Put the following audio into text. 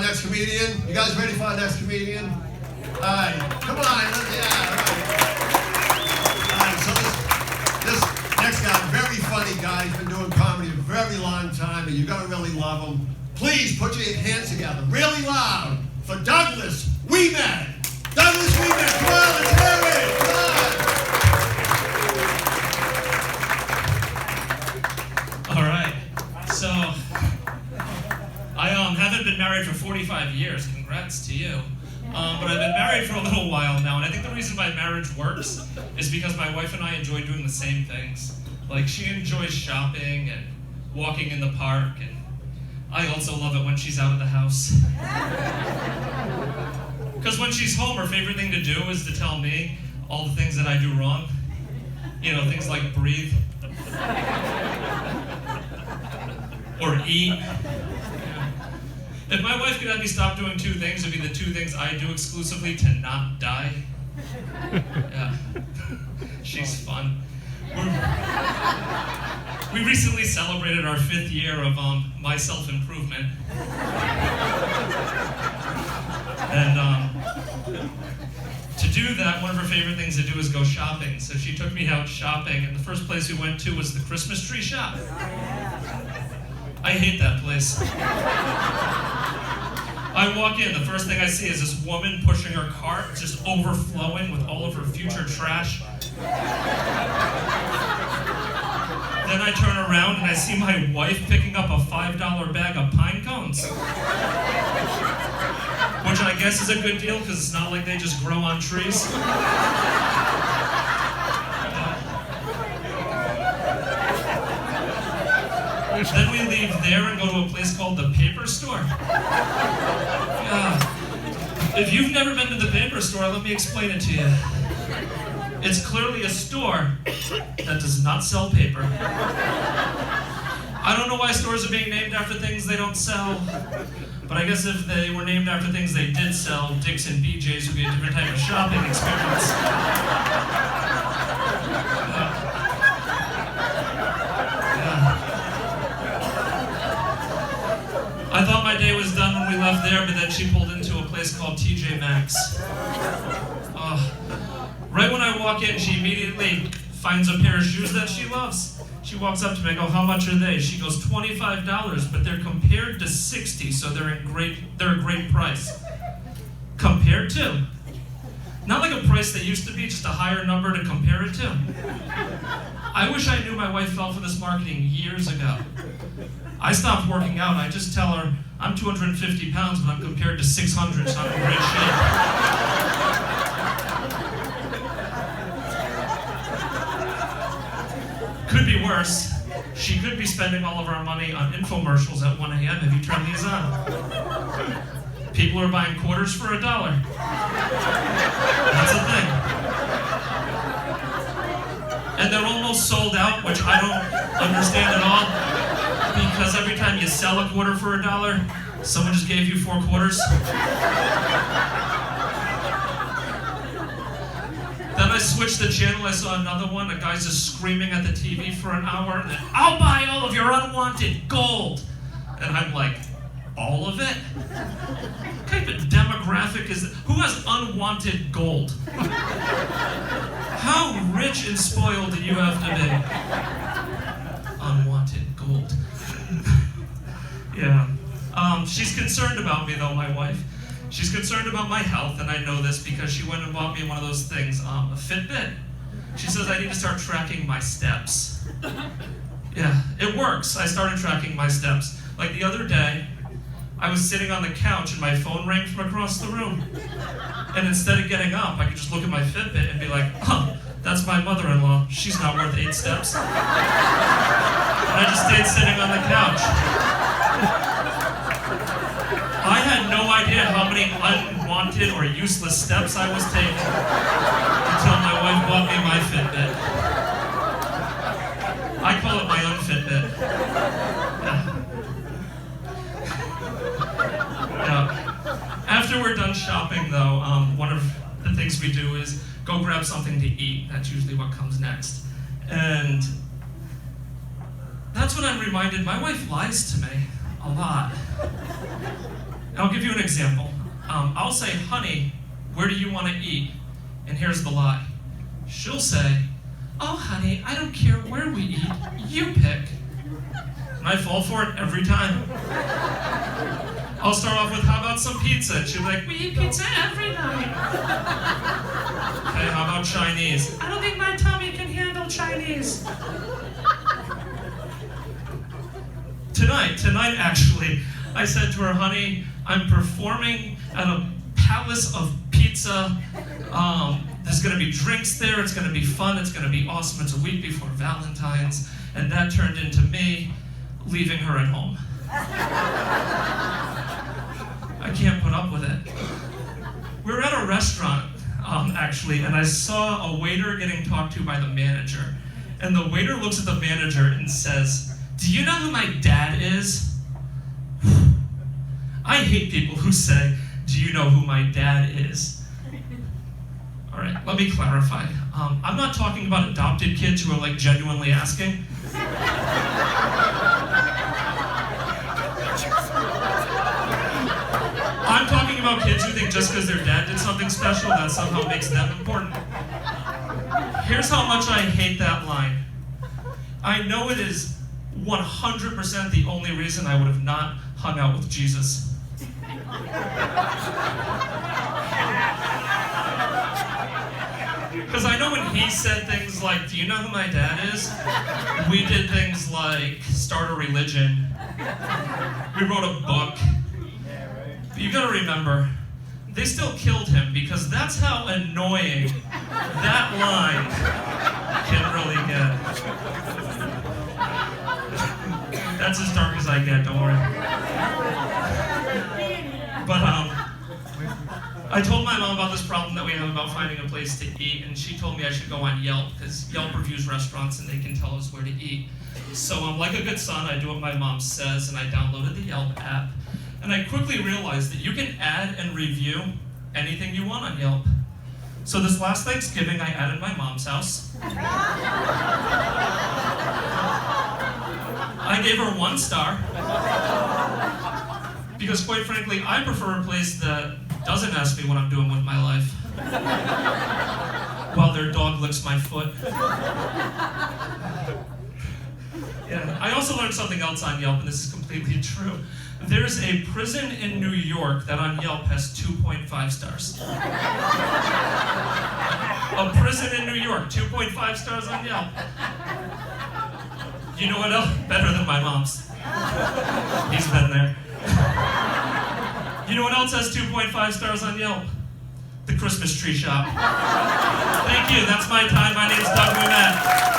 next comedian? You guys ready for our next comedian? All right, come on, all right, so this next guy, very funny guy, he's been doing comedy a very long time, and you're gonna really love him. Please put your hands together, really loud, for Douglas Ouimette. Douglas Ouimette, come on, let's hear it, come on. All right, so I haven't been married for 45 years. Congrats to you. But I've been married for a little while now, and I think the reason my marriage works is because my wife and I enjoy doing the same things. Like, she enjoys shopping and walking in the park, and I also love it when she's out of the house. Because when she's home, her favorite thing to do is to tell me all the things that I do wrong. You know, things like breathe. Or eat. If my wife could have me stop doing two things, it'd be the two things I do exclusively to not die. Yeah. She's fun. We recently celebrated our 5th year of my self-improvement. And to do that, one of her favorite things to do is go shopping. So she took me out shopping, and the first place we went to was the Christmas tree shop. I hate that place. I walk in, the first thing I see is this woman pushing her cart, just overflowing with all of her future trash. Then I turn around and I see my wife picking up a $5 bag of pine cones. Which I guess is a good deal, because it's not like they just grow on trees. Then we leave there and go to a place called the paper store. If you've never been to the paper store, let me explain it to you. It's clearly a store that does not sell paper. I don't know why stores are being named after things they don't sell, but I guess if they were named after things they did sell, Dick's and BJ's would be a different type of shopping experience. I thought my day was done when we left there, but then she pulled into a place called TJ Maxx. Right when I walk in, she immediately finds a pair of shoes that she loves. She walks up to me, I go, how much are they? She goes, $25, but they're compared to $60, so they're a great price. Compared to? Not like a price that used to be, just a higher number to compare it to. I wish I knew my wife fell for this marketing years ago. I stopped working out. I just tell her, I'm 250 pounds, but I'm compared to 600, so I'm in great shape. Could be worse. She could be spending all of our money on infomercials at 1 a.m. Have you turned these on? People are buying quarters for $1. That's a thing. And they're almost sold out, which I don't understand at all. Because every time you sell a quarter for $1, someone just gave you 4 quarters. Then I switched the channel, I saw another one, a guy's just screaming at the TV for an hour, and then, I'll buy all of your unwanted gold. And I'm like, all of it? What type of demographic is it? Who has unwanted gold? How rich and spoiled do you have to be? Unwanted gold. Yeah. She's concerned about me though, my wife. She's concerned about my health, and I know this because she went and bought me one of those things, a Fitbit. She says I need to start tracking my steps. Yeah, it works. I started tracking my steps. Like the other day, I was sitting on the couch and my phone rang from across the room. And instead of getting up, I could just look at my Fitbit and be like, huh, that's my mother-in-law. She's not worth 8 steps. And I just stayed sitting on the couch. I had no idea how many unwanted or useless steps I was taking until my wife bought me my Fitbit. I call it my unfitbit. Yeah. After we're done shopping, though, one of the things we do is go grab something to eat. That's usually what comes next. And that's when I'm reminded my wife lies to me a lot. And I'll give you an example. I'll say, honey, where do you want to eat? And here's the lie. She'll say, oh, honey, I don't care where we eat. You pick. And I fall for it every time. I'll start off with, how about some pizza? And she'll be like, we eat pizza every night. Okay, how about Chinese? I don't think my tummy can handle Chinese. Tonight actually, I said to her, honey, I'm performing at a palace of pizza. There's gonna be drinks there, it's gonna be fun, it's gonna be awesome. It's a week before Valentine's, and that turned into me leaving her at home. I can't put up with it. We were at a restaurant, actually, and I saw a waiter getting talked to by the manager. And the waiter looks at the manager and says, do you know who my dad is? I hate people who say, do you know who my dad is? All right, let me clarify. I'm not talking about adopted kids who are like genuinely asking. I'm talking about kids who think just because their dad did something special, that somehow makes them important. Here's how much I hate that line. I know it is 100% the only reason I would have not hung out with Jesus. Because I know when he said things like, do you know who my dad is? We did things like start a religion. We wrote a book. But you gotta remember, they still killed him because that's how annoying that line can really get. That's as dark as I get, don't worry. But I told my mom about this problem that we have about finding a place to eat, and she told me I should go on Yelp, because Yelp reviews restaurants and they can tell us where to eat. So like a good son, I do what my mom says, and I downloaded the Yelp app. And I quickly realized that you can add and review anything you want on Yelp. So this last Thanksgiving, I added my mom's house. I gave her 1 star. Because quite frankly, I prefer a place that doesn't ask me what I'm doing with my life. While their dog licks my foot. Yeah. I also learned something else on Yelp, and this is completely true. There's a prison in New York that on Yelp has 2.5 stars. A prison in New York, 2.5 stars on Yelp. You know what else? Better than my mom's. He's been there. You know what else has 2.5 stars on Yelp? The Christmas tree shop. Thank you, that's my time. My name's Ouimette.